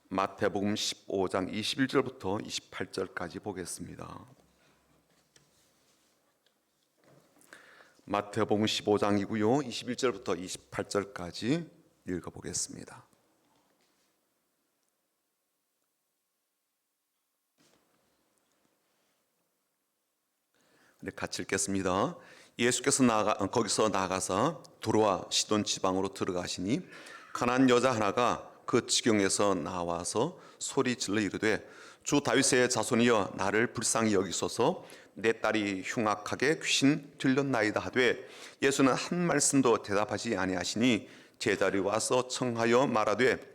마태복음 15장 21절부터 28절까지 보겠습니다. 마태복음 15장이고요. 21절부터 28절까지 읽어보겠습니다. 네, 같이 읽겠습니다. 예수께서 거기서 나가서 두로와 시돈 지방으로 들어가시니 가나안 여자 하나가 그 지경에서 나와서 소리 질러 이르되 주 다윗의 자손이여 나를 불쌍히 여기소서 내 딸이 흉악하게 귀신 들렸나이다 하되 예수는 한 말씀도 대답하지 아니하시니 제자리 와서 청하여 말하되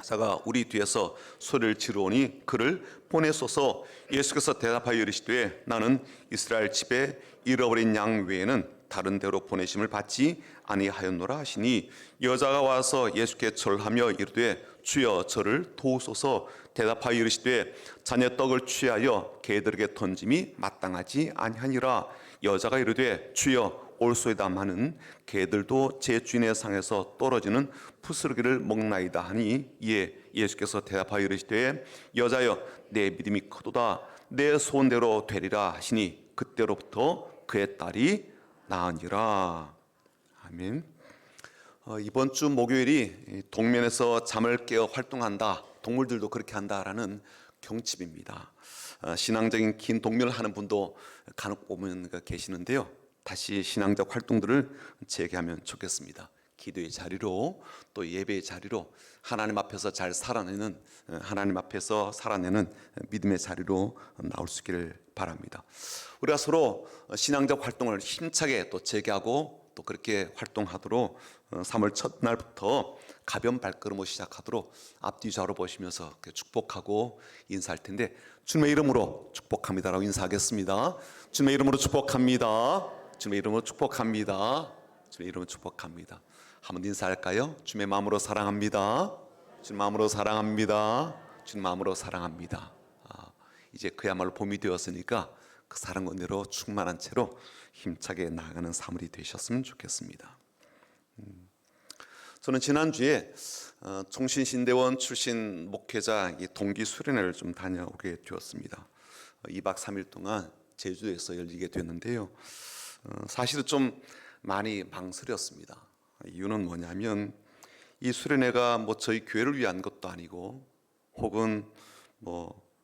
사가 우리 뒤에서 소리를 지르오니 그를 보내소서. 예수께서 대답하여 이르시되 나는 이스라엘 집에 잃어버린 양 외에는 다른 데로 보내심을 받지 아니하였노라 하시니 여자가 와서 예수께 절하며 이르되 주여 저를 도우소서. 대답하여 이르시되 자녀 떡을 취하여 개들에게 던짐이 마땅하지 아니하니라. 여자가 이르되 주여 올소이다마는 개들도 제 주인의 상에서 떨어지는 푸스르기를 먹나이다 하니 이에 예수께서 대답하여 이르시되 여자여 내 믿음이 크도다 내 소원대로 되리라 하시니 그때로부터 그의 딸이 나으니라. 아멘. 이번 주 목요일이 동면에서 잠을 깨어 활동한다, 동물들도 그렇게 한다라는 경칩입니다. 신앙적인 긴 동면을 하는 분도 간혹 보면 계시는데요. 다시 신앙적 활동들을 재개하면 좋겠습니다. 기도의 자리로 또 예배의 자리로 하나님 앞에서 잘 살아내는, 하나님 앞에서 살아내는 믿음의 자리로 나올 수 있기를 바랍니다. 우리가 서로 신앙적 활동을 힘차게 또 재개하고 또 그렇게 활동하도록 3월 첫날부터 가벼운 발걸음으로 시작하도록 앞뒤 좌우로 보시면서 축복하고 인사할 텐데 주님의 이름으로 축복합니다라고 인사하겠습니다. 주님의 이름으로 축복합니다. 주님의 이름으로 축복합니다. 주님의 이름으로 축복합니다. 한번 인사할까요? 주님의 마음으로 사랑합니다. 주님 마음으로 사랑합니다. 주님 마음으로 사랑합니다. 이제 그야말로 봄이 되었으니까 그 사랑 은혜로 충만한 채로 힘차게 나아가는 사물이 되셨으면 좋겠습니다. 저는 지난주에 총신신대원 출신 목회자 동기 수련회를 좀 다녀오게 되었습니다. 2박 3일 동안 제주도에서 열리게 됐는데요. 사실은 좀 많이 망설였습니다. 이유는 뭐냐면 이 수련회가 저희 교회를 위한 것도 아니고 혹은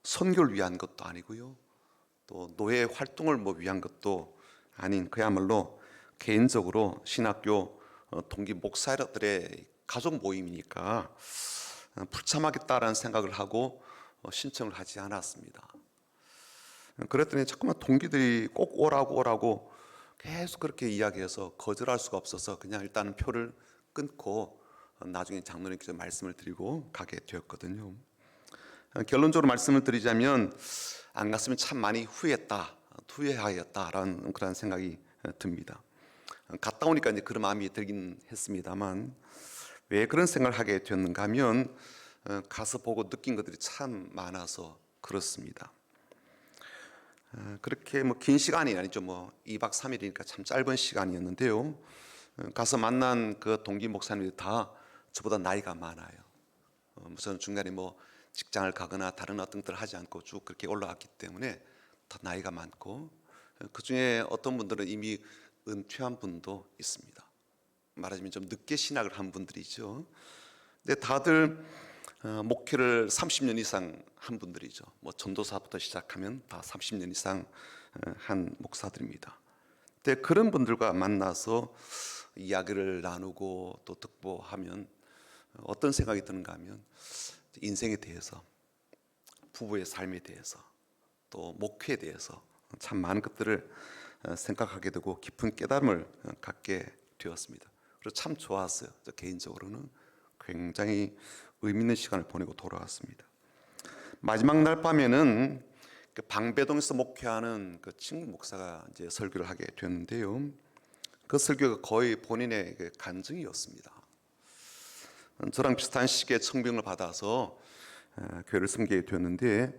선교를 위한 것도 아니고요. 또 노예 활동을 위한 것도 아닌 그야말로 개인적으로 신학교 동기 목사들의 가족 모임이니까 불참하겠다라는 생각을 하고 신청을 하지 않았습니다. 그랬더니 자꾸만 동기들이 꼭 오라고 계속 그렇게 이야기해서 거절할 수가 없어서 그냥 일단은 표를 끊고 나중에 장로님께서 말씀을 드리고 가게 되었거든요. 결론적으로 말씀을 드리자면 안 갔으면 참 많이 후회하였다라는 그런 생각이 듭니다. 갔다 오니까 이제 그런 마음이 들긴 했습니다만 왜 그런 생각을 하게 되었는가 하면 가서 보고 느낀 것들이 참 많아서 그렇습니다. 그렇게 긴 시간이 아니죠. 2박 3일이니까 참 짧은 시간이었는데요. 가서 만난 그 동기 목사님들이 다 저보다 나이가 많아요. 저는 중간에 직장을 가거나 다른 어떤 것들을 하지 않고 쭉 그렇게 올라갔기 때문에 다 나이가 많고 그 중에 어떤 분들은 이미 은퇴한 분도 있습니다. 말하자면 좀 늦게 신학을 한 분들이죠. 근데 다들 목회를 30년 이상 한 분들이죠. 전도사부터 시작하면 다 30년 이상 한 목사들입니다. 근데 그런 분들과 만나서 이야기를 나누고 또 듣고 하면 어떤 생각이 드는가 하면 인생에 대해서, 부부의 삶에 대해서, 또 목회에 대해서 참 많은 것들을 생각하게 되고 깊은 깨달음을 갖게 되었습니다. 그래서 참 좋았어요. 저 개인적으로는 굉장히 의미 있는 시간을 보내고 돌아왔습니다. 마지막 날 밤에는 그 방배동에서 목회하는 그 친구 목사가 이제 설교를 하게 되었는데요. 그 설교가 거의 본인의 간증이었습니다. 저랑 비슷한 시기에 청빙을 받아서 교회를 섬기게 되었는데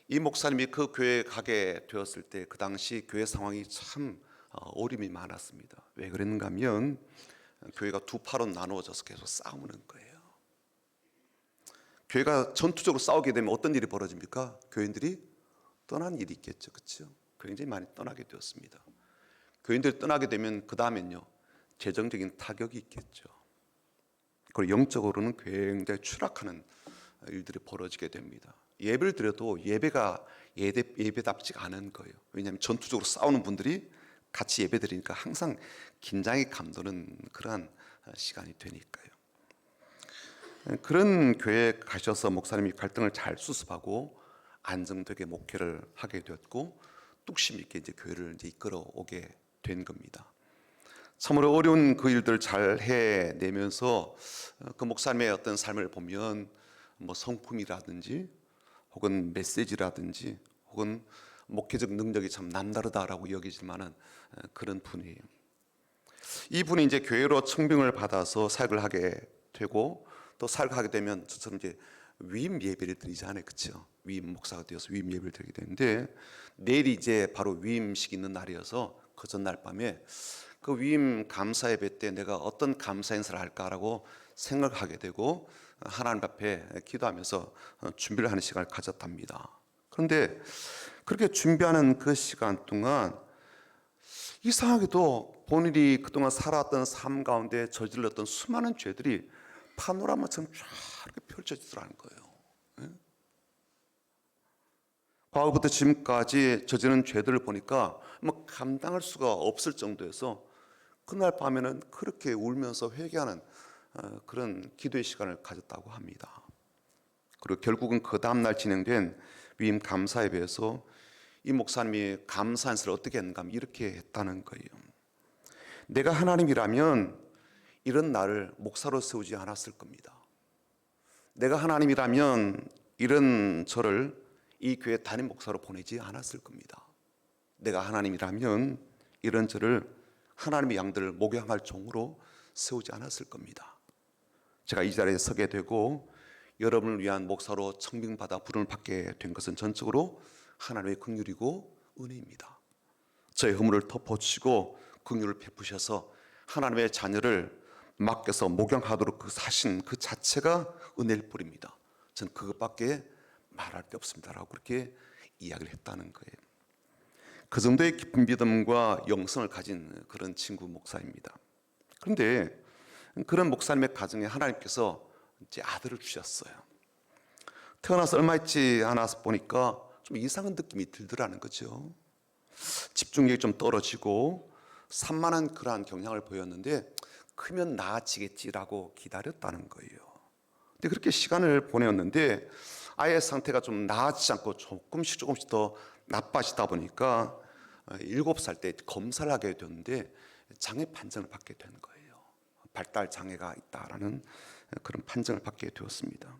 이 목사님이 그 교회에 가게 되었을 때 그 당시 교회 상황이 참 어려움이 많았습니다. 왜 그랬는가 하면 교회가 두 파로 나누어져서 계속 싸우는 거예요. 교회가 전투적으로 싸우게 되면 어떤 일이 벌어집니까? 교인들이 떠난 일이 있겠죠. 그렇죠? 굉장히 많이 떠나게 되었습니다. 교인들이 떠나게 되면 그 다음엔요, 재정적인 타격이 있겠죠. 그리고 영적으로는 굉장히 추락하는 일들이 벌어지게 됩니다. 예배를 드려도 예배가 예배답지가 않은 거예요. 왜냐하면 전투적으로 싸우는 분들이 같이 예배 드리니까 항상 긴장이 감도는 그러한 시간이 되니까요. 그런 교회에 가셔서 목사님이 갈등을 잘 수습하고 안정되게 목회를 하게 되었고 뚝심 있게 이제 교회를 이제 이끌어 오게 된 겁니다. 참으로 어려운 그 일들을 잘 해내면서 그 목사님의 어떤 삶을 보면 뭐 성품이라든지 혹은 메시지라든지 혹은 목회적 능력이 참 남다르다라고 여기질 만한 그런 분이에요. 이분이 이제 교회로 청빙을 받아서 사역을 하게 되고 또 사역하게 되면 저처럼 이제 위임 예배를 드리잖아요, 그렇죠? 위임 목사가 되어서 위임 예배를 드리게 되는데 내일이 이제 바로 위임식 있는 날이어서 그 전날 밤에 그 위임 감사 예배 때 내가 어떤 감사 인사를 할까라고 생각하게 되고 하나님 앞에 기도하면서 준비를 하는 시간을 가졌답니다. 그런데 그렇게 준비하는 그 시간 동안 이상하게도 본인이 그동안 살아왔던 삶 가운데 저질렀던 수많은 죄들이 파노라마처럼 쫙 이렇게 펼쳐지더라는 거예요. 과거부터 지금까지 저지른 죄들을 보니까 뭐 감당할 수가 없을 정도여서 그날 밤에는 그렇게 울면서 회개하는 그런 기도의 시간을 가졌다고 합니다. 그리고 결국은 그 다음날 진행된 위임 감사 예배에서 이 목사님이 감사 인사를 어떻게 했는가 하면 이렇게 했다는 거예요. 내가 하나님이라면 이런 나를 목사로 세우지 않았을 겁니다. 내가 하나님이라면 이런 저를 이 교회 담임 목사로 보내지 않았을 겁니다. 내가 하나님이라면 이런 저를 하나님의 양들을 목양할 종으로 세우지 않았을 겁니다. 제가 이 자리에 서게 되고 여러분을 위한 목사로 청빙받아 부름을 받게 된 것은 전적으로 하나님의 긍휼이고 은혜입니다. 저의 허물을 덮어주시고 긍휼을 베푸셔서 하나님의 자녀를 맡겨서 목양하도록 그 사신 그 자체가 은혜일 뿐입니다. 전 그것밖에 말할 게 없습니다라고 그렇게 이야기를 했다는 거예요. 그 정도의 깊은 믿음과 영성을 가진 그런 친구 목사입니다. 그런데 그런 목사님의 가정에 하나님께서 이제 아들을 주셨어요. 태어나서 얼마 있지 않아서 보니까 좀 이상한 느낌이 들더라는 거죠. 집중력이 좀 떨어지고 산만한 그러한 경향을 보였는데 크면 나아지겠지라고 기다렸다는 거예요. 근데 그렇게 시간을 보내었는데 아이의 상태가 좀 나아지지 않고 조금씩 더 나빠지다 보니까 7살 때 검사를 하게 됐는데 장애 판정을 받게 된 거예요. 발달 장애가 있다라는 그런 판정을 받게 되었습니다.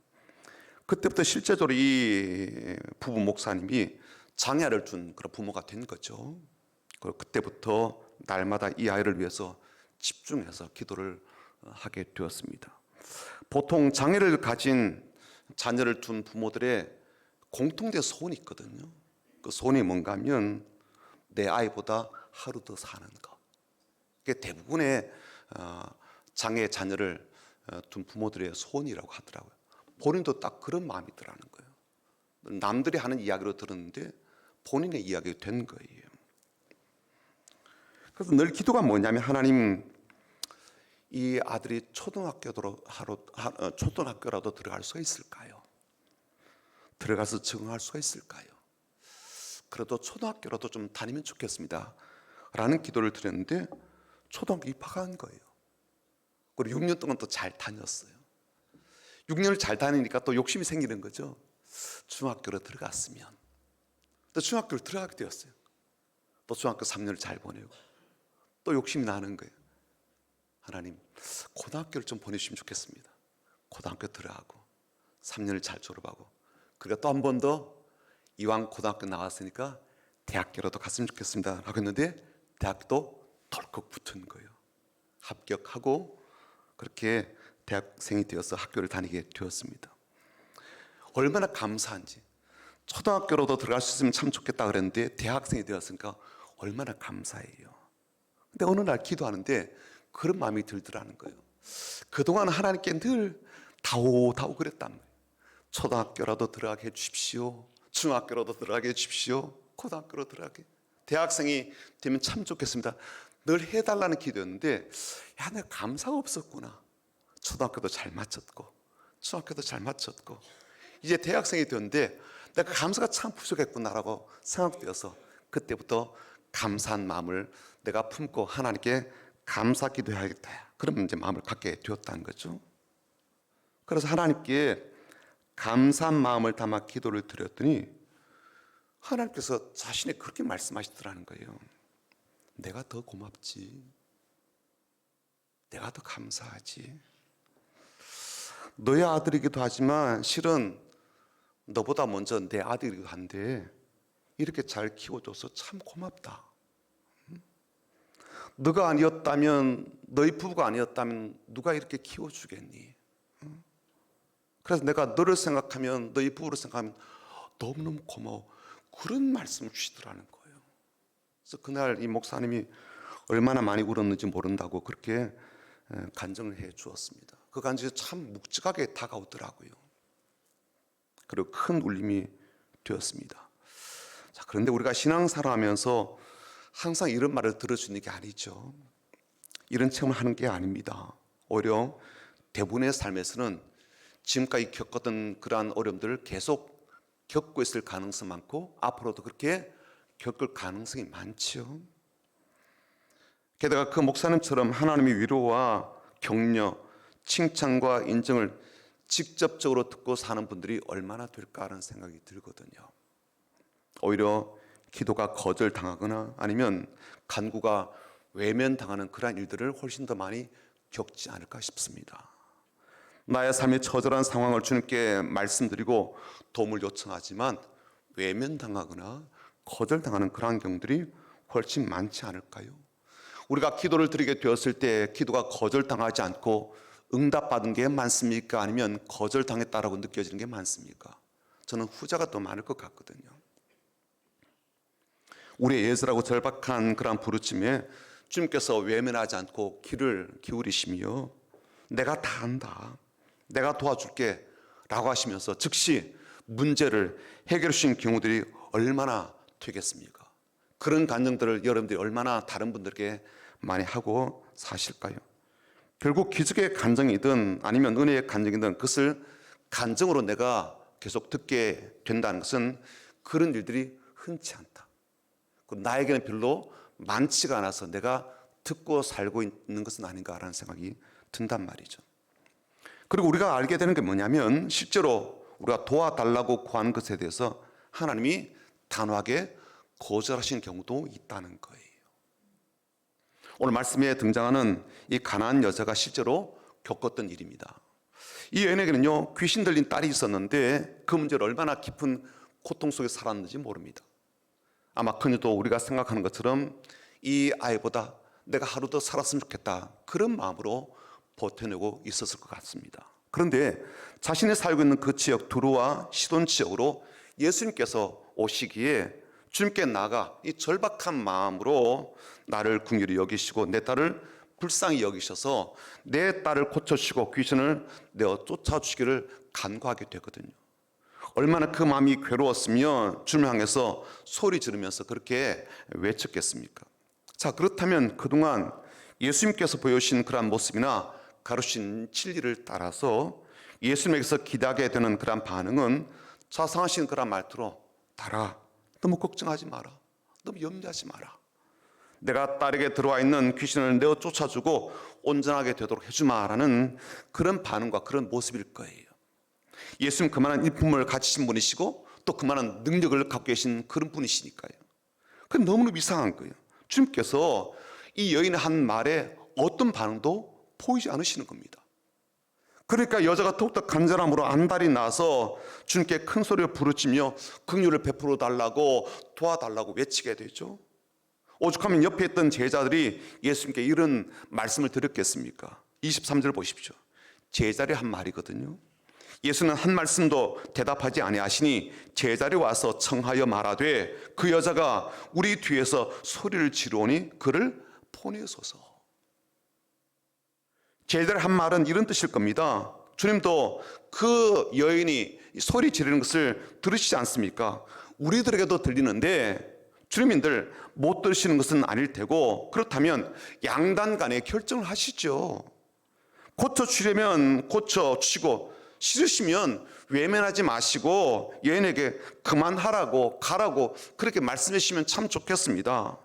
그때부터 실제적으로 이 부부 목사님이 장애를 준 그런 부모가 된 거죠. 그때부터 날마다 이 아이를 위해서 집중해서 기도를 하게 되었습니다. 보통 장애를 가진 자녀를 둔 부모들의 공통된 소원이 있거든요. 그 소원이 뭔가 하면 내 아이보다 하루 더 사는 것. 그게 대부분의 장애 자녀를 둔 부모들의 소원이라고 하더라고요. 본인도 딱 그런 마음이 더라는 거예요. 남들이 하는 이야기로 들었는데 본인의 이야기가 된 거예요. 그래서 늘 기도가 뭐냐면 하나님 이 아들이 초등학교라도 들어갈 수가 있을까요? 들어가서 적응할 수가 있을까요? 그래도 초등학교라도 좀 다니면 좋겠습니다 라는 기도를 드렸는데 초등학교 입학한 거예요. 그리고 6년 동안 또 잘 다녔어요. 6년을 잘 다니니까 또 욕심이 생기는 거죠. 중학교로 들어갔으면. 또 중학교를 들어가게 되었어요. 또 중학교 3년을 잘 보내고 또 욕심이 나는 거예요. 하나님 고등학교를 좀 보내주시면 좋겠습니다. 고등학교 들어가고 3년을 잘 졸업하고 그리고 또 한 번 더 이왕 고등학교 나왔으니까 대학교라도 갔으면 좋겠습니다 라고 했는데 대학도 덜컥 붙은 거예요. 합격하고 그렇게 대학생이 되어서 학교를 다니게 되었습니다. 얼마나 감사한지. 초등학교로도 들어갈 수 있으면 참 좋겠다 그랬는데 대학생이 되었으니까 얼마나 감사해요. 근데 어느 날 기도하는데 그런 마음이 들더라는 거예요. 그동안 하나님께 늘 다오다오 그랬단 말이에요. 초등학교라도 들어가게 해 주십시오. 중학교라도 들어가게 해 주십시오. 고등학교로 들어가게. 대학생이 되면 참 좋겠습니다. 늘 해달라는 기도였는데, 야, 내가 감사가 없었구나. 초등학교도 잘 마쳤고 중학교도 잘 마쳤고 이제 대학생이 되었는데 내가 감사가 참 부족했구나라고 생각되어서 그때부터 감사한 마음을 내가 품고 하나님께 감사 기도해야겠다. 그러면 이제 마음을 갖게 되었다는 거죠. 그래서 하나님께 감사한 마음을 담아 기도를 드렸더니 하나님께서 자신이 그렇게 말씀하시더라는 거예요. 내가 더 고맙지. 내가 더 감사하지. 너의 아들이기도 하지만 실은 너보다 먼저 내 아들이기도 한데 이렇게 잘 키워줘서 참 고맙다. 너가 아니었다면, 너희 부부가 아니었다면 누가 이렇게 키워주겠니? 그래서 내가 너를 생각하면, 너희 부부를 생각하면 너무너무 고마워. 그런 말씀을 주시더라는 거예요. 그래서 그날 이 목사님이 얼마나 많이 울었는지 모른다고 그렇게 간증을 해 주었습니다. 그 간증이 참 묵직하게 다가오더라고요. 그리고 큰 울림이 되었습니다. 자, 그런데 우리가 신앙생활 하면서 항상 이런 말을 들어주는 게 아니죠. 이런 체험을 하는 게 아닙니다. 오히려 대부분의 삶에서는 지금까지 겪었던 그러한 어려움들을 계속 겪고 있을 가능성이 많고 앞으로도 그렇게 겪을 가능성이 많죠. 게다가 그 목사님처럼 하나님의 위로와 격려, 칭찬과 인정을 직접적으로 듣고 사는 분들이 얼마나 될까 하는 생각이 들거든요. 오히려 기도가 거절당하거나 아니면 간구가 외면당하는 그러한 일들을 훨씬 더 많이 겪지 않을까 싶습니다. 나의 삶의 처절한 상황을 주님께 말씀드리고 도움을 요청하지만 외면당하거나 거절당하는 그러한 경우들이 훨씬 많지 않을까요? 우리가 기도를 드리게 되었을 때 기도가 거절당하지 않고 응답받은 게 많습니까? 아니면 거절당했다라고 느껴지는 게 많습니까? 저는 후자가 더 많을 것 같거든요. 우리의 예수라고 절박한 그런 부르침에 주님께서 외면하지 않고 귀를 기울이시며 내가 다 안다, 내가 도와줄게 라고 하시면서 즉시 문제를 해결해 주신 경우들이 얼마나 되겠습니까? 그런 간증들을 여러분들이 얼마나 다른 분들에게 많이 하고 사실까요? 결국 기적의 간증이든 아니면 은혜의 간증이든 그것을 간증으로 내가 계속 듣게 된다는 것은 그런 일들이 흔치 않다. 나에게는 별로 많지가 않아서 내가 듣고 살고 있는 것은 아닌가라는 생각이 든단 말이죠. 그리고 우리가 알게 되는 게 뭐냐면 실제로 우리가 도와달라고 구하는 것에 대해서 하나님이 단호하게 거절하시는 경우도 있다는 거예요. 오늘 말씀에 등장하는 이 가나안 여자가 실제로 겪었던 일입니다. 이 여인에게는요 귀신 들린 딸이 있었는데 그 문제를 얼마나 깊은 고통 속에 살았는지 모릅니다. 아마 그녀도 우리가 생각하는 것처럼 이 아이보다 내가 하루 더 살았으면 좋겠다 그런 마음으로 버텨내고 있었을 것 같습니다. 그런데 자신이 살고 있는 그 지역 두루와 시돈 지역으로 예수님께서 오시기에 주님께 나가 이 절박한 마음으로 나를 긍휼히 여기시고 내 딸을 불쌍히 여기셔서 내 딸을 고쳐주시고 귀신을 내어 쫓아주시기를 간구하게 되거든요. 얼마나 그 마음이 괴로웠으면 주님을 향해서 소리 지르면서 그렇게 외쳤겠습니까? 자, 그렇다면 그동안 예수님께서 보여주신 그러한 모습이나 가르치신 진리를 따라서 예수님에게서 기대하게 되는 그러한 반응은 자상하신 그러한 말투로 딸아 너무 걱정하지 마라, 너무 염려하지 마라, 내가 딸에게 들어와 있는 귀신을 내어 쫓아주고 온전하게 되도록 해주마라는 그런 반응과 그런 모습일 거예요. 예수님 그만한 일품을 가지신 분이시고 또 그만한 능력을 갖고 계신 그런 분이시니까요. 그건 너무너무 이상한 거예요. 주님께서 이 여인의 한 말에 어떤 반응도 보이지 않으시는 겁니다. 그러니까 여자가 더욱더 간절함으로 안달이 나서 주님께 큰 소리로 부르짖며 긍휼을 베풀어 달라고 도와달라고 외치게 되죠. 오죽하면 옆에 있던 제자들이 예수님께 이런 말씀을 드렸겠습니까? 23절 보십시오. 제자들이 한 말이거든요. 예수는 한 말씀도 대답하지 아니하시니 제자리 와서 청하여 말하되 그 여자가 우리 뒤에서 소리를 지르오니 그를 보내소서. 제자들이 한 말은 이런 뜻일 겁니다. 주님도 그 여인이 이 소리 지르는 것을 들으시지 않습니까? 우리들에게도 들리는데 주님인들 못 들으시는 것은 아닐 테고, 그렇다면 양단 간에 결정을 하시죠. 고쳐주려면 고쳐주시고, 싫으시면 외면하지 마시고 여인에게 그만하라고 가라고 그렇게 말씀해 주시면 참 좋겠습니다.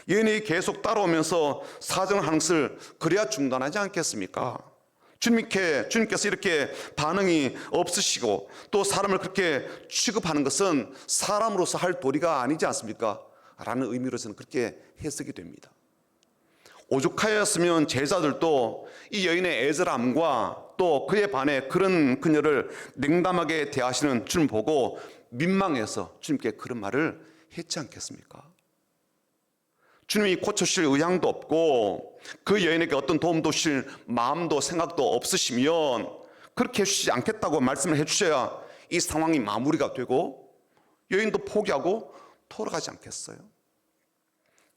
여인이 계속 따라오면서 사정을 하는 것을 그래야 중단하지 않겠습니까? 주님께서 이렇게 반응이 없으시고 또 사람을 그렇게 취급하는 것은 사람으로서 할 도리가 아니지 않습니까? 라는 의미로 저는 그렇게 해석이 됩니다. 오죽하였으면 제자들도 이 여인의 애절함과 또 그에 반해 그런 그녀를 냉담하게 대하시는 주님 보고 민망해서 주님께 그런 말을 했지 않겠습니까? 주님이 고쳐주실 의향도 없고 그 여인에게 어떤 도움도 주실 마음도 생각도 없으시면 그렇게 해주시지 않겠다고 말씀을 해주셔야 이 상황이 마무리가 되고 여인도 포기하고 돌아가지 않겠어요?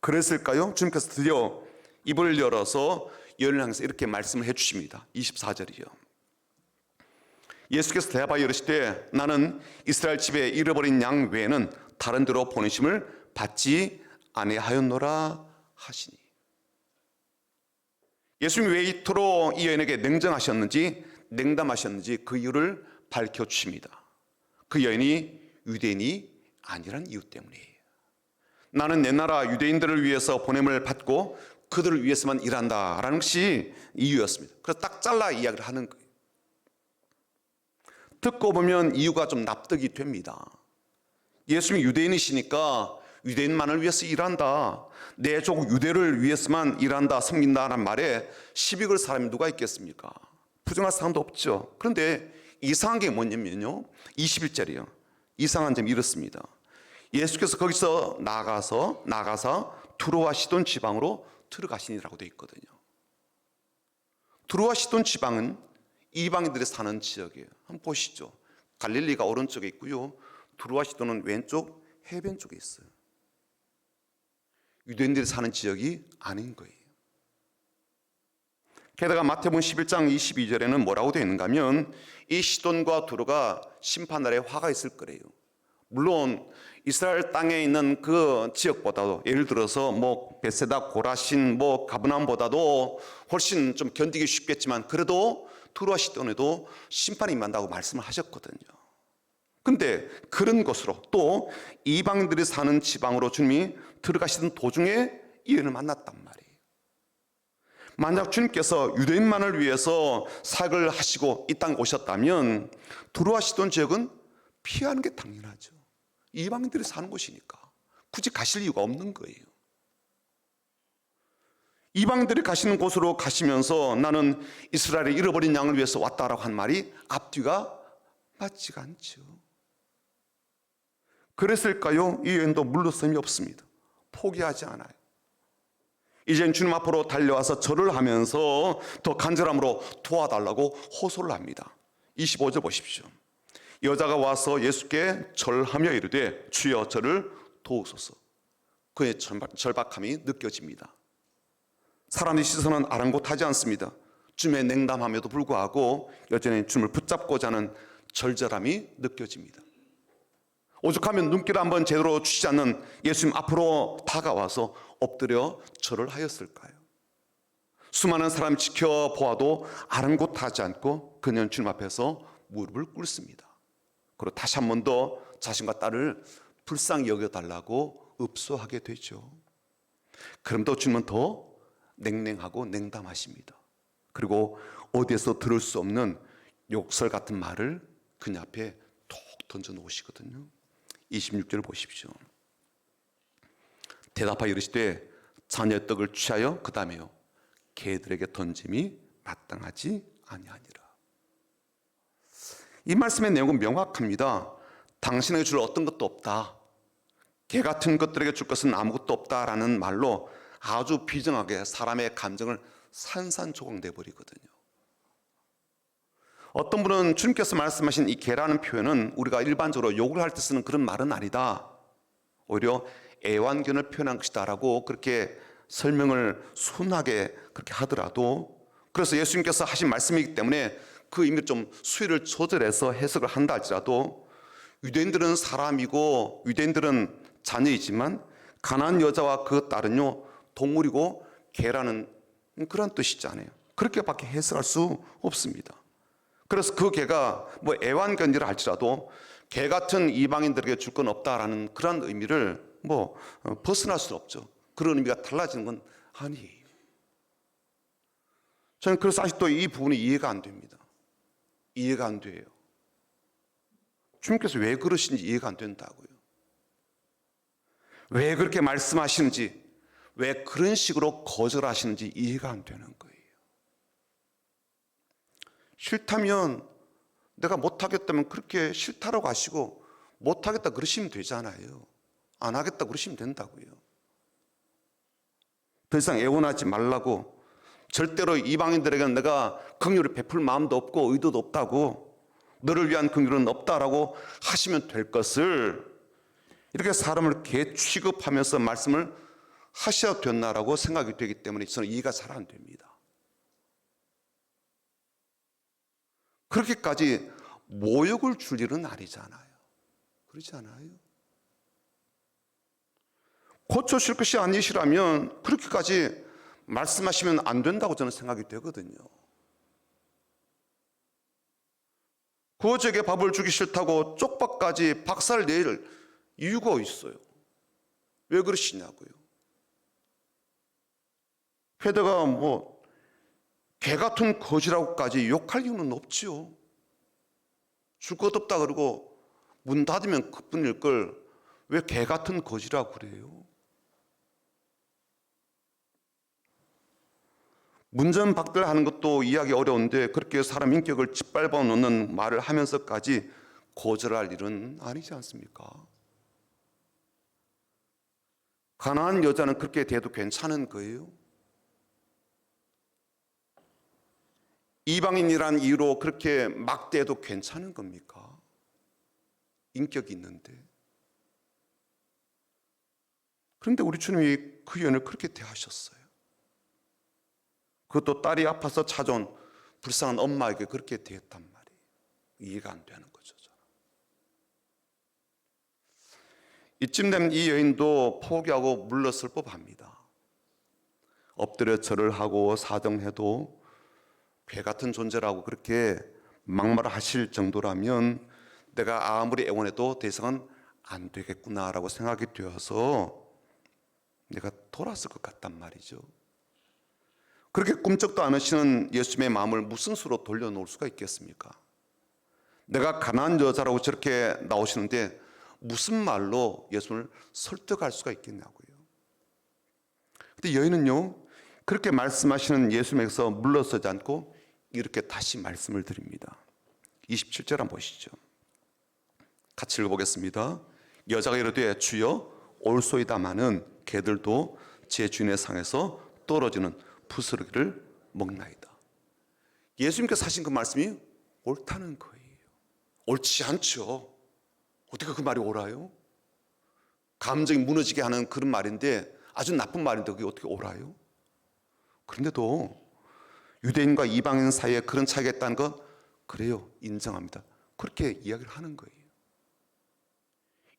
그랬을까요? 주님께서 드디어 입을 열어서 여인을 향해서 이렇게 말씀을 해주십니다. 24절이요. 예수께서 대답하여 이르시되 나는 이스라엘 집에 잃어버린 양 외에는 다른 데로 보내심을 받지 아니하였노라 하시니. 예수님이 왜 이토록 이 여인에게 냉정하셨는지 냉담하셨는지 그 이유를 밝혀주십니다. 그 여인이 유대인이 아니란 이유 때문이에요. 나는 내 나라 유대인들을 위해서 보냄을 받고 그들을 위해서만 일한다라는 것이 이유였습니다. 그래서 딱 잘라 이야기를 하는 거예요. 듣고 보면 이유가 좀 납득이 됩니다. 예수님이 유대인이시니까 유대인만을 위해서 일한다, 내 족 유대를 위해서만 일한다, 섬긴다라는 말에 시비 걸 사람이 누가 있겠습니까? 부정할 사람도 없죠. 그런데 이상한 게 뭐냐면요, 21절이요. 이상한 점이 이렇습니다. 예수께서 거기서 나가서 두로와 시돈 지방으로 들어가시니라고 되어 있거든요. 두로와 시돈 지방은 이방인들이 사는 지역이에요. 한번 보시죠. 갈릴리가 오른쪽에 있고요, 두로와 시돈은 왼쪽 해변 쪽에 있어요. 유대인들이 사는 지역이 아닌 거예요. 게다가 마태복음 11장 22절에는 뭐라고 되어 있는가 하면 이 시돈과 두로가 심판날에 화가 있을 거래요. 물론 이스라엘 땅에 있는 그 지역보다도, 예를 들어서 뭐 베세다, 고라신, 뭐 가브나움보다도 훨씬 좀 견디기 쉽겠지만 그래도 두로와 시돈에도 심판이 임한다고 말씀을 하셨거든요. 근데 그런 곳으로 또 이방인들이 사는 지방으로 주님이 들어가시던 도중에 이 여인을 만났단 말이에요. 만약 주님께서 유대인만을 위해서 사역을 하시고 이 땅에 오셨다면 두로와 시돈 지역은 피하는 게 당연하죠. 이방인들이 사는 곳이니까 굳이 가실 이유가 없는 거예요. 이방인들이 가시는 곳으로 가시면서 나는 이스라엘의 잃어버린 양을 위해서 왔다라고 한 말이 앞뒤가 맞지가 않죠. 그랬을까요? 이 여인도 물러섬이 없습니다. 포기하지 않아요. 이젠 주님 앞으로 달려와서 절을 하면서 더 간절함으로 도와달라고 호소를 합니다. 25절 보십시오. 여자가 와서 예수께 절하며 이르되 주여 저를 도우소서. 그의 절박함이 느껴집니다. 사람의 시선은 아랑곳하지 않습니다. 주님의 냉담함에도 불구하고 여전히 주님을 붙잡고자 하는 절절함이 느껴집니다. 오죽하면 눈길 한번 제대로 주시지 않는 예수님 앞으로 다가와서 엎드려 절을 하였을까요? 수많은 사람이 지켜보아도 아랑곳하지 않고 그녀는 주님 앞에서 무릎을 꿇습니다. 그리고 다시 한 번 더 자신과 딸을 불쌍히 여겨달라고 읍소하게 되죠. 그럼도 주님은 더 냉랭하고 냉담하십니다. 그리고 어디에서 들을 수 없는 욕설 같은 말을 그녀 앞에 톡 던져 놓으시거든요. 26절을 보십시오. 대답하여 이르시되 자녀의 떡을 취하여 그 다음에요 개들에게 던짐이 마땅하지 아니하니라. 이 말씀의 내용은 명확합니다. 당신에게 줄 어떤 것도 없다, 개 같은 것들에게 줄 것은 아무것도 없다라는 말로 아주 비정하게 사람의 감정을 산산조각 내버리거든요. 어떤 분은 주님께서 말씀하신 이 개라는 표현은 우리가 일반적으로 욕을 할 때 쓰는 그런 말은 아니다, 오히려 애완견을 표현한 것이다 라고 그렇게 설명을 순하게 그렇게 하더라도, 그래서 예수님께서 하신 말씀이기 때문에 그 의미를 좀 수위를 조절해서 해석을 한다 할지라도 유대인들은 사람이고 유대인들은 자녀이지만 가난한 여자와 그 딸은요 동물이고 개라는 그런 뜻이잖아요. 그렇게밖에 해석할 수 없습니다. 그래서 그 개가 뭐 애완견이라 할지라도 개 같은 이방인들에게 줄 건 없다라는 그런 의미를 뭐 벗어날 수 없죠. 그런 의미가 달라지는 건 아니에요. 저는 그래서 아직도 이 부분이 이해가 안 됩니다. 이해가 안 돼요. 주님께서 왜 그러신지 이해가 안 된다고요. 왜 그렇게 말씀하시는지, 왜 그런 식으로 거절하시는지 이해가 안 되는 거예요. 싫다면 내가 못하겠다면 그렇게 싫다라고 하시고 못하겠다 그러시면 되잖아요. 안 하겠다 그러시면 된다고요. 더 이상 애원하지 말라고, 절대로 이방인들에게는 내가 긍휼을 베풀 마음도 없고 의도도 없다고, 너를 위한 긍휼은 없다라고 하시면 될 것을 이렇게 사람을 개 취급하면서 말씀을 하셔야 됐나라고 생각이 되기 때문에 저는 이해가 잘 안 됩니다. 그렇게까지 모욕을 줄 일은 아니잖아요. 그렇지 않아요? 고쳐줄 것이 아니시라면 그렇게까지 말씀하시면 안 된다고 저는 생각이 되거든요. 구어제에게 밥을 주기 싫다고 쪽밥까지 박살 낼 이유가 있어요. 왜 그러시냐고요. 게다가 뭐 개 같은 거지라고까지 욕할 이유는 없지요. 줄 것 없다 그러고 문 닫으면 그뿐일 걸 왜 개 같은 거지라고 그래요? 문전박대하는 것도 이해하기 어려운데 그렇게 사람 인격을 짓밟아 놓는 말을 하면서까지 거절할 일은 아니지 않습니까? 가난한 여자는 그렇게 대해도 괜찮은 거예요? 이방인이란 이유로 그렇게 막 대해도 괜찮은 겁니까? 인격이 있는데. 그런데 우리 주님이 그 여인을 그렇게 대하셨어요. 그것도 딸이 아파서 찾아온 불쌍한 엄마에게 그렇게 대했단 말이에요. 이해가 안 되는 거죠. 저는. 이쯤 되면 이 여인도 포기하고 물러설 법합니다. 엎드려 절을 하고 사정해도 개 같은 존재라고 그렇게 막말하실 정도라면 내가 아무리 애원해도 더 이상은 안 되겠구나라고 생각이 되어서 내가 돌았을 것 같단 말이죠. 그렇게 꿈쩍도 않으시는 예수님의 마음을 무슨 수로 돌려놓을 수가 있겠습니까? 내가 가난한 여자라고 저렇게 나오시는데 무슨 말로 예수님을 설득할 수가 있겠냐고요. 근데 여인은요, 그렇게 말씀하시는 예수님에게서 물러서지 않고 이렇게 다시 말씀을 드립니다. 27절 한번 보시죠. 같이 읽어보겠습니다. 여자가 이르되 주여 올소이다마는 개들도 제 주인의 상에서 떨어지는 부스러기를 먹나이다. 예수님께서 하신 그 말씀이 옳다는 거예요. 옳지 않죠. 어떻게 그 말이 옳아요? 감정이 무너지게 하는 그런 말인데, 아주 나쁜 말인데 그게 어떻게 옳아요? 그런데도 유대인과 이방인 사이에 그런 차이가 있다는 것, 그래요, 인정합니다. 그렇게 이야기를 하는 거예요.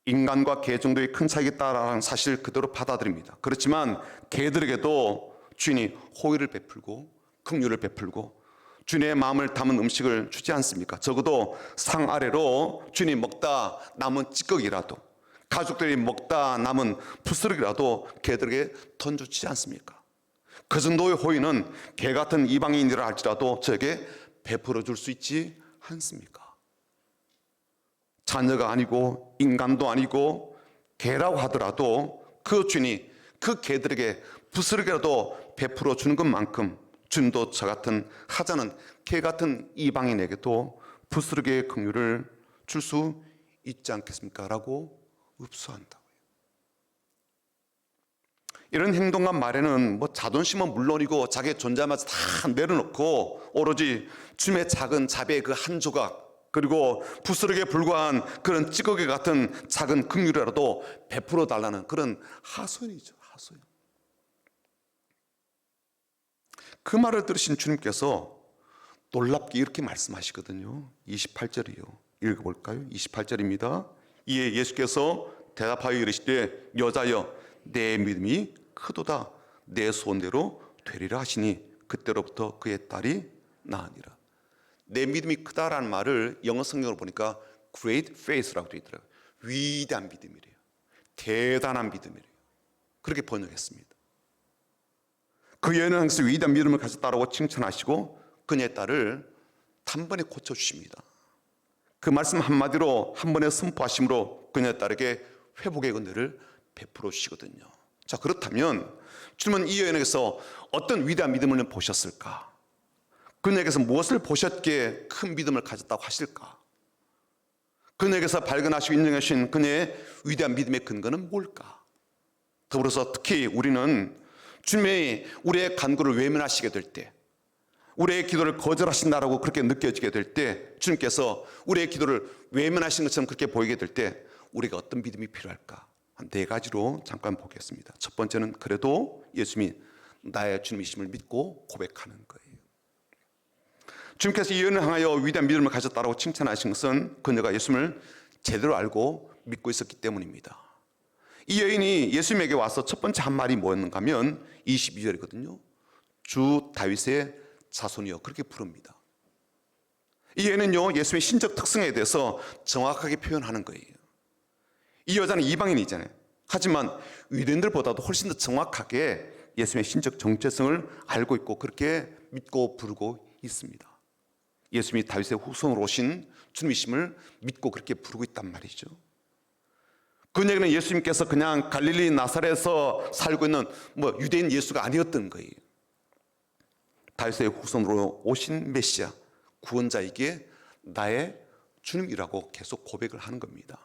인간과 개 정도의 큰 차이가 있다는 사실 그대로 받아들입니다. 그렇지만 개들에게도 주인이 호의를 베풀고 긍휼을 베풀고 주님의 마음을 담은 음식을 주지 않습니까? 적어도 상 아래로 주인이 먹다 남은 찌꺼기라도, 가족들이 먹다 남은 부스러기라도 개들에게 던져주지 않습니까? 그 정도의 호의는 개 같은 이방인이라 할지라도 저에게 베풀어 줄 수 있지 않습니까? 자녀가 아니고 인간도 아니고 개라고 하더라도 그 주인이 그 개들에게 부스러기라도 베풀어 주는 것만큼 주님도 저 같은 하자는 개 같은 이방인에게도 부스러기의 긍휼을 줄 수 있지 않겠습니까? 라고 읍소한다고요. 이런 행동과 말에는 뭐 자존심은 물론이고 자기의 존재마저 다 내려놓고 오로지 주님의 작은 자비의 그 한 조각, 그리고 부스러기에 불과한 그런 찌꺼기 같은 작은 긍휼이라도 베풀어 달라는 그런 하소연이죠. 하소연. 그 말을 들으신 주님께서 놀랍게 이렇게 말씀하시거든요. 28절이요. 읽어볼까요? 28절입니다. 이에 예수께서 대답하여 이르시되 여자여 내 믿음이 크도다. 내 소원대로 되리라 하시니 그때로부터 그의 딸이 나으니라. 내 믿음이 크다라는 말을 영어 성경으로 보니까 great faith라고 되어 있더라고요. 위대한 믿음이래요. 대단한 믿음이래요. 그렇게 번역했습니다. 그 여인은 항상 위대한 믿음을 가졌다라고 칭찬하시고 그녀의 딸을 단번에 고쳐주십니다. 그 말씀 한마디로 한 번에 선포하심으로 그녀의 딸에게 회복의 은혜를 베풀어 주시거든요. 자, 그렇다면 주님은 이 여인에게서 어떤 위대한 믿음을 보셨을까? 그녀에게서 무엇을 보셨기에 큰 믿음을 가졌다고 하실까? 그녀에게서 발견하시고 인정하신 그녀의 위대한 믿음의 근거는 뭘까? 더불어서 특히 우리는 주님이 우리의 간구를 외면하시게 될 때, 우리의 기도를 거절하신다라고 그렇게 느껴지게 될 때, 주님께서 우리의 기도를 외면하신 것처럼 그렇게 보이게 될 때 우리가 어떤 믿음이 필요할까? 한 4가지로 잠깐 보겠습니다. 첫 번째는 그래도 예수님이 나의 주님이심을 믿고 고백하는 거예요. 주님께서 이 여인을 향하여 위대한 믿음을 가졌다라고 칭찬하신 것은 그녀가 예수님을 제대로 알고 믿고 있었기 때문입니다. 이 여인이 예수님에게 와서 첫 번째 한 말이 뭐였는가 하면 22절이거든요. 주 다윗의 자손이여, 그렇게 부릅니다. 이 여인은요, 예수님의 신적 특성에 대해서 정확하게 표현하는 거예요. 이 여자는 이방인이잖아요. 하지만 유대인들보다도 훨씬 더 정확하게 예수님의 신적 정체성을 알고 있고 그렇게 믿고 부르고 있습니다. 예수님이 다윗의 후손으로 오신 주님이심을 믿고 그렇게 부르고 있단 말이죠. 그녀는 예수님께서 그냥 갈릴리 나사렛에서 살고 있는 유대인 예수가 아니었던 거예요. 다윗의 후손으로 오신 메시아, 구원자이기에 나의 주님이라고 계속 고백을 하는 겁니다.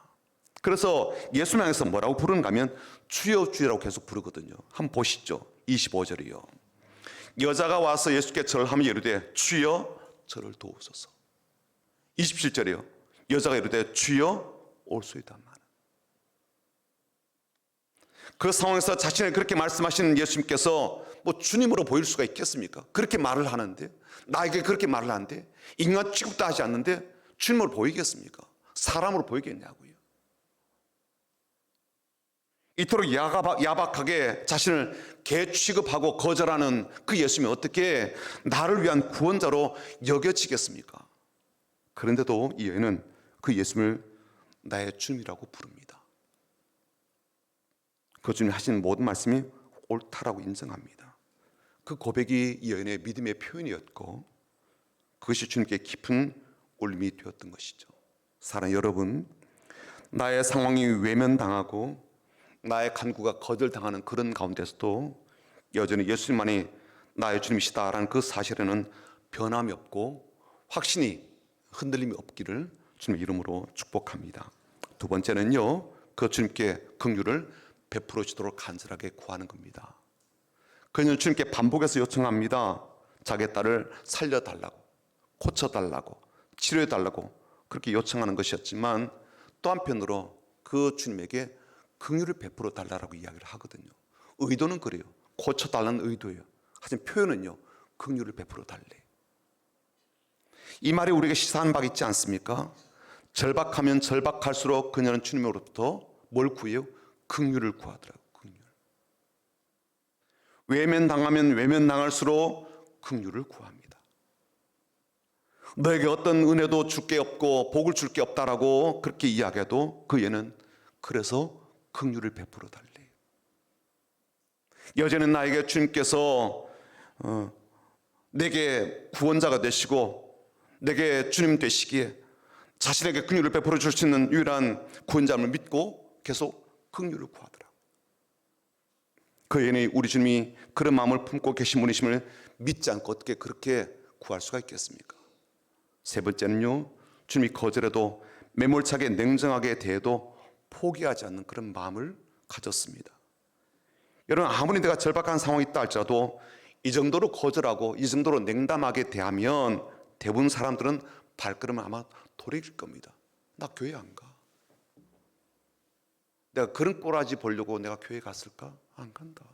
그래서 예수님 향해서 뭐라고 부르는가 하면 주여 주여라고 계속 부르거든요. 한번 보시죠. 25절이요. 여자가 와서 예수께 절하며 이르되 주여 저를 도우소서. 27절이요. 여자가 이르되 주여 올소이다. 그 상황에서 자신을 그렇게 말씀하시는 예수님께서 주님으로 보일 수가 있겠습니까? 그렇게 말을 하는데, 나에게 그렇게 말을 하는데, 인간 취급도 하지 않는데 주님으로 보이겠습니까? 사람으로 보이겠냐고요. 이토록 야박하게 자신을 개 취급하고 거절하는 그 예수님이 어떻게 나를 위한 구원자로 여겨지겠습니까? 그런데도 이 여인은 그 예수님을 나의 주님이라고 부릅니다. 그 주님이 하신 모든 말씀이 옳다라고 인정합니다. 그 고백이 이 여인의 믿음의 표현이었고 그것이 주님께 깊은 울림이 되었던 것이죠. 사랑하는 여러분, 나의 상황이 외면당하고 나의 간구가 거절당하는 그런 가운데서도 여전히 예수님만이 나의 주님이시다라는 그 사실에는 변함이 없고 확신이 흔들림이 없기를 주님의 이름으로 축복합니다. 두 번째는요, 그 주님께 긍휼을 베풀어 주도록 간절하게 구하는 겁니다. 그녀는 주님께 반복해서 요청합니다. 자기 딸을 살려달라고, 고쳐달라고, 치료해달라고 그렇게 요청하는 것이었지만 또 한편으로 그 주님에게 긍휼을 베풀어 달라고 이야기를 하거든요. 의도는 그래요. 고쳐달라는 의도예요. 하지만 표현은요, 긍휼을 베풀어 달래. 이 말이 우리에게 시사하는 바가 있지 않습니까? 절박하면 절박할수록 그녀는 주님으로부터 뭘 구해요? 긍휼을 구하더라고요. 긍휼. 외면당하면 외면당할수록 긍휼을 구합니다. 너에게 어떤 은혜도 줄 게 없고 복을 줄 게 없다라고 그렇게 이야기해도 그 얘는 그래서 긍휼을 베풀어 달래요. 여전히 나에게 주님께서 내게 구원자가 되시고 내게 주님 되시기에 자신에게 긍휼을 베풀어 줄 수 있는 유일한 구원자를 믿고 계속 긍휼을 구하더라. 그 여인이 우리 주님이 그런 마음을 품고 계신 분이심을 믿지 않고 어떻게 그렇게 구할 수가 있겠습니까? 세 번째는요, 주님이 거절해도 매몰차게 냉정하게 대해도 포기하지 않는 그런 마음을 가졌습니다. 여러분, 아무리 내가 절박한 상황이 있다 할지라도 이 정도로 거절하고 이 정도로 냉담하게 대하면 대부분 사람들은 발걸음을 아마 돌릴 겁니다. 나 교회 안 가. 내가 그런 꼬라지 보려고 내가 교회 갔을까? 안 간다.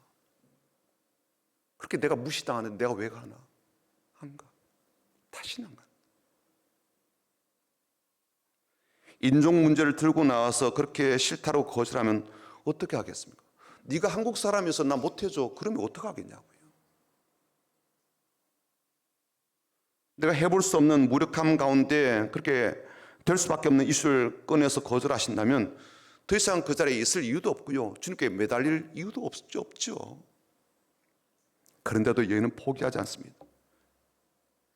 그렇게 내가 무시당하는데 내가 왜 가나? 안 가. 다시는 안 간다. 인종 문제를 들고 나와서 그렇게 싫다고 거절하면 어떻게 하겠습니까? 네가 한국 사람이어서 나 못해줘. 그러면 어떡하겠냐고요. 내가 해볼 수 없는 무력함 가운데 그렇게 될 수밖에 없는 이슈를 꺼내서 거절하신다면 더 이상 그 자리에 있을 이유도 없고요. 주님께 매달릴 이유도 없죠. 그런데도 여인은 포기하지 않습니다.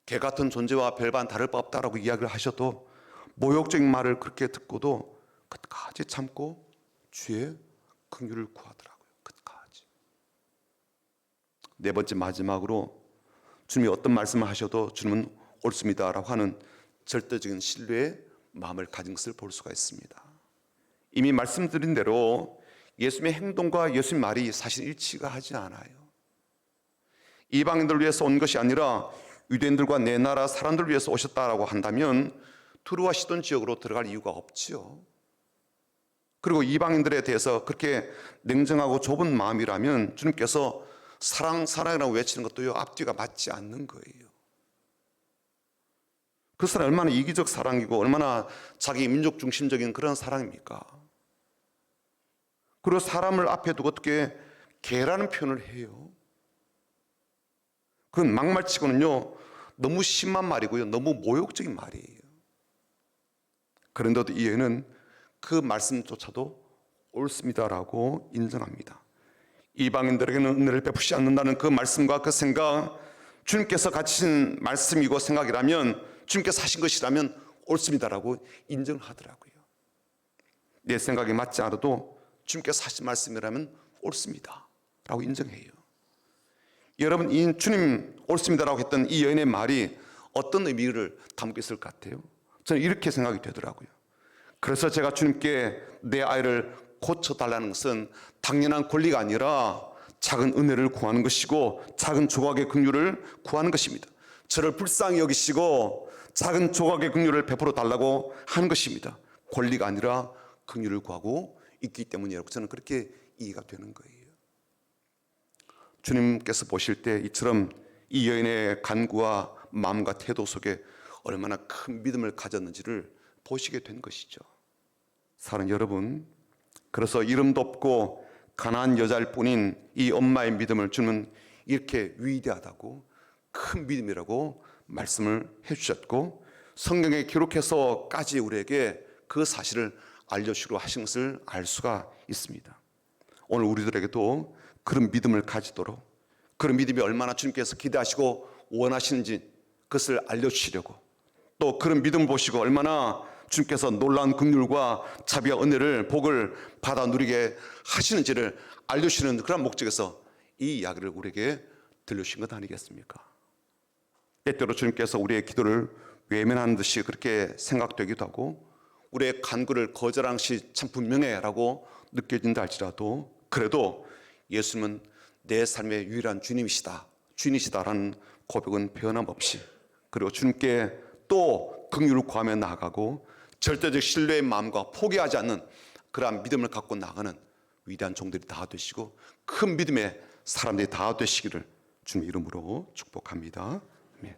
개 같은 존재와 별반 다를 바 없다라고 이야기를 하셔도 모욕적인 말을 그렇게 듣고도 끝까지 참고 주의 긍휼을 구하더라고요. 끝까지. 네 번째 마지막으로 주님이 어떤 말씀을 하셔도 주님은 옳습니다라고 하는 절대적인 신뢰의 마음을 가진 것을 볼 수가 있습니다. 이미 말씀드린 대로 예수님의 행동과 예수님의 말이 사실 일치가 하지 않아요. 이방인들을 위해서 온 것이 아니라 유대인들과 내 나라 사람들을 위해서 오셨다라고 한다면 두루와 시돈 지역으로 들어갈 이유가 없지요. 그리고 이방인들에 대해서 그렇게 냉정하고 좁은 마음이라면 주님께서 사랑이라고 외치는 것도요, 앞뒤가 맞지 않는 거예요. 그 사람 얼마나 이기적 사랑이고 얼마나 자기 민족 중심적인 그런 사랑입니까? 그리고 사람을 앞에 두고 어떻게 개라는 표현을 해요? 그건 막말치고는요 너무 심한 말이고요, 너무 모욕적인 말이에요. 그런데도 이 여인은 그 말씀조차도 옳습니다라고 인정합니다. 이방인들에게는 은혜를 베푸지 않는다는 그 말씀과 그 생각, 주님께서 가지신 말씀이고 생각이라면, 주님께서 하신 것이라면 옳습니다라고 인정을 하더라고요. 내 생각이 맞지 않아도 주님께서 하신 말씀이라면 옳습니다라고 인정해요. 여러분, 이 주님 옳습니다라고 했던 이 여인의 말이 어떤 의미를 담고 있을 것 같아요? 저는 이렇게 생각이 되더라고요. 그래서 제가 주님께 내 아이를 고쳐달라는 것은 당연한 권리가 아니라 작은 은혜를 구하는 것이고 작은 조각의 긍휼을 구하는 것입니다. 저를 불쌍히 여기시고 작은 조각의 긍휼을 베풀어 달라고 하는 것입니다. 권리가 아니라 긍휼을 구하고 있기 때문이라고 저는 그렇게 이해가 되는 거예요. 주님께서 보실 때 이처럼 이 여인의 간구와 마음과 태도 속에 얼마나 큰 믿음을 가졌는지를 보시게 된 것이죠. 사랑하는 여러분, 그래서 이름도 없고 가난한 여자일 뿐인 이 엄마의 믿음을 주는 이렇게 위대하다고 큰 믿음이라고 말씀을 해주셨고, 성경에 기록해서까지 우리에게 그 사실을 알려주시고 하신 것을 알 수가 있습니다. 오늘 우리들에게도 그런 믿음을 가지도록, 그런 믿음이 얼마나 주님께서 기대하시고 원하시는지 그것을 알려주시려고, 또 그런 믿음을 보시고 얼마나 주님께서 놀라운 긍휼과 자비와 은혜를, 복을 받아 누리게 하시는지를 알려주시는 그런 목적에서 이 이야기를 우리에게 들려주신 것 아니겠습니까? 때때로 주님께서 우리의 기도를 외면하는 듯이 그렇게 생각되기도 하고, 우리의 간구를 거절하는 것이 참 분명해라고 느껴진다 할지라도, 그래도 예수님은 내 삶의 유일한 주인이시다라는 고백은 변함없이, 그리고 주님께 또 긍휼을 구하며 나아가고 절대적 신뢰의 마음과 포기하지 않는 그러한 믿음을 갖고 나가는 위대한 종들이 다 되시고 큰 믿음의 사람들이 다 되시기를 주님의 이름으로 축복합니다. 아멘.